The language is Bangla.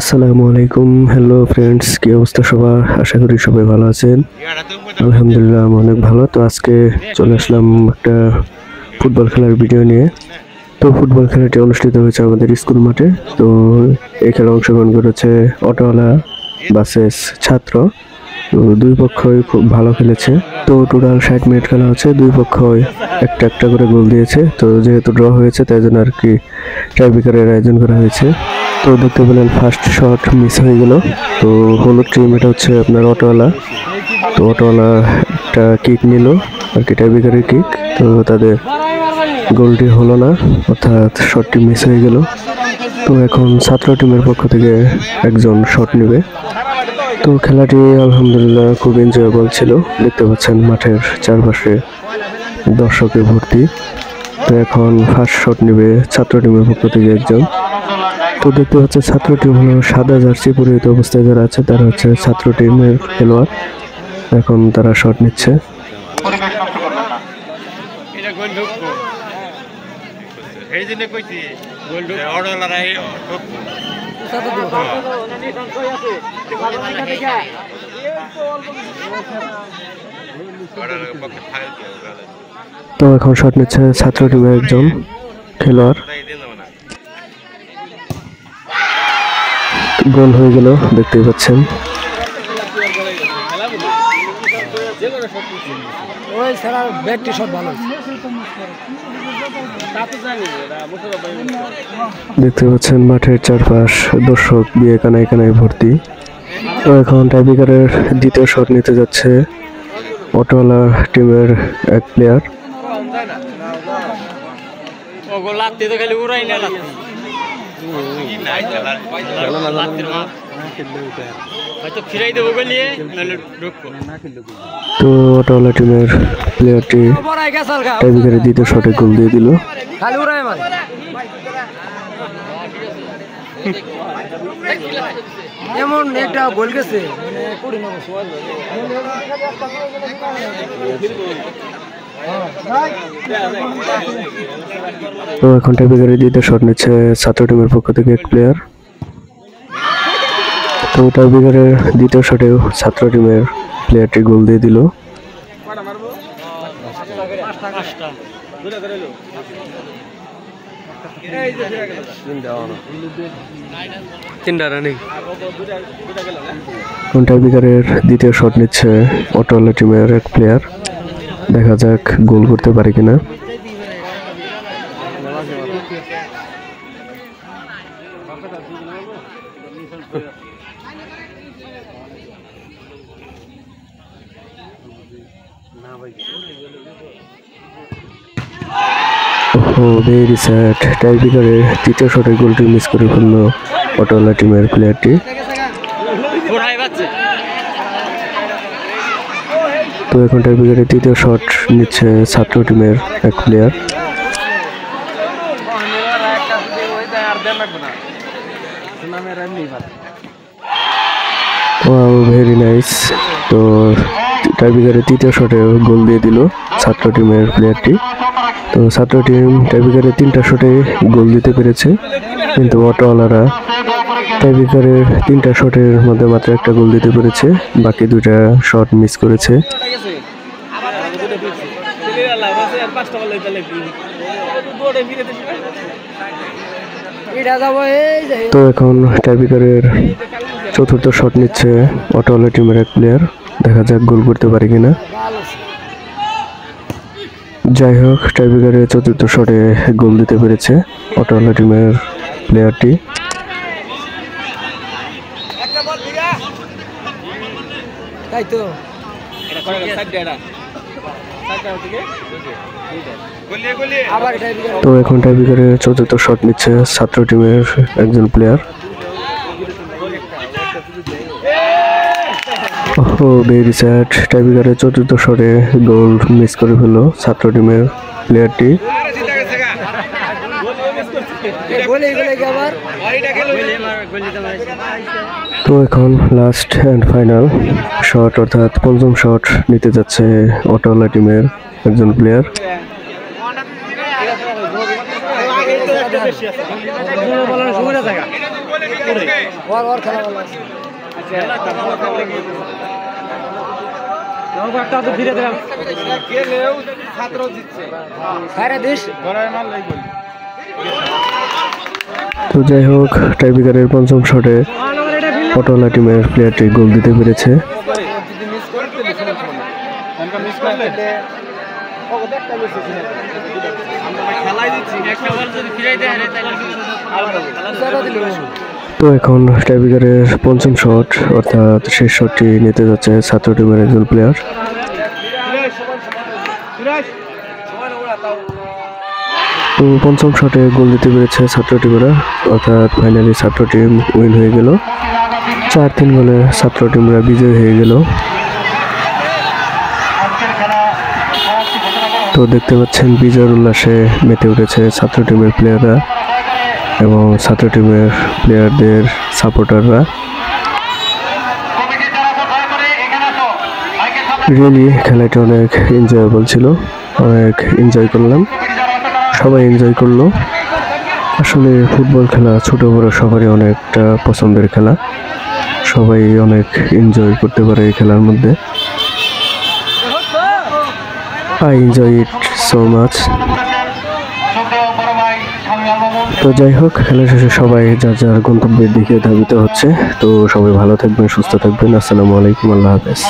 আসসালামু আলাইকুম। হ্যালো ফ্রেন্ডস, কি অবস্থা সবার? আশা করি সবাই ভালো আছেন। আলহামদুলিল্লাহ আমি অনেক ভালো। তো আজকে চলে আসলাম একটা ফুটবল খেলার ভিডিও নিয়ে। তো ফুটবল খেলাটি অনুষ্ঠিত হয়েছে আমাদের স্কুল মাঠে। তো এই খেলা অংশগ্রহণ করেছে অটোওয়ালা বাসেস ছাত্র। তো দুই পক্ষই খুব ভালো খেলেছে। তো টোটাল 60 মিনিট খেলা হচ্ছে, দুই পক্ষই একটা একটা করে গোল দিয়েছে। তো যেহেতু ড্র হয়েছে তাই জন্য আর কি টাইব্রেকারের আয়োজন করা হয়েছে। তো দেখতে পেলেন ফার্স্ট শট মিস হয়ে গেল। তো হলুদ টিম, এটা হচ্ছে আপনার অটোওয়ালা। তো অটোওয়ালা একটা কিক নিল আর কি, টাইব্রেকারের কিক। তো তাদের গোলটি হলো না, অর্থাৎ শটটি মিস হয়ে গেল। তো এখন ছাত্র টিমের পক্ষ থেকে একজন শট নেবে। তো খেলাটি আলহামদুলিল্লাহ খুব এনজয়েবল ছিল। দেখতে পাচ্ছেন মাঠের চারপাশে দর্শকে ভর্তি। তো এখন ফার্স্ট শট নেবে ছাত্র টিমের পক্ষ থেকে একজন। তো দেখতে পাচ্ছে ছাত্র টিম হলো সাদা জার্সি পরিহিত অবস্থায় যারা আছে তারা হচ্ছে ছাত্র টিমের খেলোয়াড়। এখন তারা শট নিচ্ছে। তো এখন শট নিচ্ছে ছাত্র টিমের একজন খেলোয়াড়। গোল হয়ে গেল, দেখতেই পাচ্ছেন। দেখতে পাচ্ছেন মাঠের চারপাশ দর্শক দিয়ে কানায় কানায় ভর্তি। তো এখন টাইব্রেকারের দ্বিতীয় শট নিতে যাচ্ছে অটোওয়ালা টিমের এক প্লেয়ার। তো অটোওয়ালা টিমের প্লেয়ারটি টাইব্রেকারের দ্বিতীয় শটে গোল দিয়ে দিল। এমন একটা গোল গেছে তো এখন টাইব্রেকারের দ্বিতীয় শট নিচ্ছে ছাত্র টিমের পক্ষ থেকে এক প্লেয়ার। তো টাইব্রেকারের দ্বিতীয় শটেও ছাত্র টিমের প্লেয়ারটি গোল দিয়ে দিল। টাইব্রেকারের দ্বিতীয় শট নিচ্ছে অটোওয়ালা টিমের এক প্লেয়ার। দেখা যাক গোল করতে পারে কিনা। ভেরি স্যাড, টাইব্রেকারের তৃতীয় শটের গোলটি মিস করে ফেললো অটোওয়ালা টিমের প্লেয়ারটি। তো এখন টাইব্রেকারের তৃতীয় শট নিচ্ছে ছাত্র টিমের এক প্লেয়ার। Wow, very nice. তো টাইব্রেকারের তৃতীয় শটে গোল দিয়ে দিল ছাত্র টিমের প্লেয়ারটি। তো ছাত্র টিম টাইব্রেকারের 3টা শটে গোল দিতে পেরেছে, কিন্তু অটোওয়ালারা টাইব্রেকারের 3টা শটের মধ্যে মাত্র একটা গোল দিতে পেরেছে, বাকি 2টা শট মিস করেছে। তো এখন টাইব্রেকারের চতুর্থ শট নিচ্ছে অটোওয়ালা টিমের এক প্লেয়ার। দেখা যাক গোল করতে পারে কিনা। যাই হোক, টাইব্রেকারের চতুর্থ শটে গোল দিতে পেরেছে অটোওয়ালা টিমের প্লেয়ারটি। তো এখন টাইব্রেকারের চতুর্থ শট নিচ্ছে ছাত্র টিমের একজন প্লেয়ার। ভেরি স্যাড, টাইব্রেকারের চতুর্থ শটে গোল মিস করে ফেললো ছাত্র টিমের প্লেয়ারটি। তো এখন লাস্ট অ্যান্ড ফাইনাল শট, অর্থাৎ পঞ্চম শট নিতে যাচ্ছে অটোওয়ালা টিমের একজন প্লেয়ার। ওর খেলা ভালো আছে একটা তো ফিরে দিলাম গেলেও ছাত্র জিতছে আরে দেশ গড়ায় মাল লাগবে। তো যাই হোক, টাইব্রেকারের পঞ্চম শটে পটোলা টিমের প্লেয়ারটি গোল দিতে পেরেছে। তো এখন টাইব্রেকারের পঞ্চম শট অর্থাৎ শেষ শটটি নিতে যাচ্ছে ছাত্র টিমের একজন প্লেয়ার। তো পঞ্চম শটে গোল দিতে পেরেছে ছাত্র টিমেরা, অর্থাৎ ফাইনালি ছাত্র টিম উইন হয়ে গেল। 4-3 গোলে ছাত্র টিমরা বিজয় হয়ে গেল। তো দেখতে পাচ্ছেন বিজয়ের উল্লাসে মেতে উঠেছে ছাত্র টিমের প্লেয়াররা এবং ছাত্র টিমের প্লেয়ারদের সাপোর্টাররা। রিয়েলি খেলাটি অনেক এনজয়েবল ছিল, অনেক এনজয় করলাম, সবাই এনজয় করলো। আসলে ফুটবল খেলা ছোট বড় সবারই অনেকটা পছন্দের খেলা, সবাই অনেক এনজয় করতে পারে এই খেলার মধ্যে। I enjoy it so much. তো যাই হোক, খেলা শেষে সবাই যার যার গন্তব্যের দিকে ধাবিত হচ্ছে। তো সবাই ভালো থাকবেন, সুস্থ থাকবেন। আসসালামু আলাইকুম, আল্লাহ হাফেজ।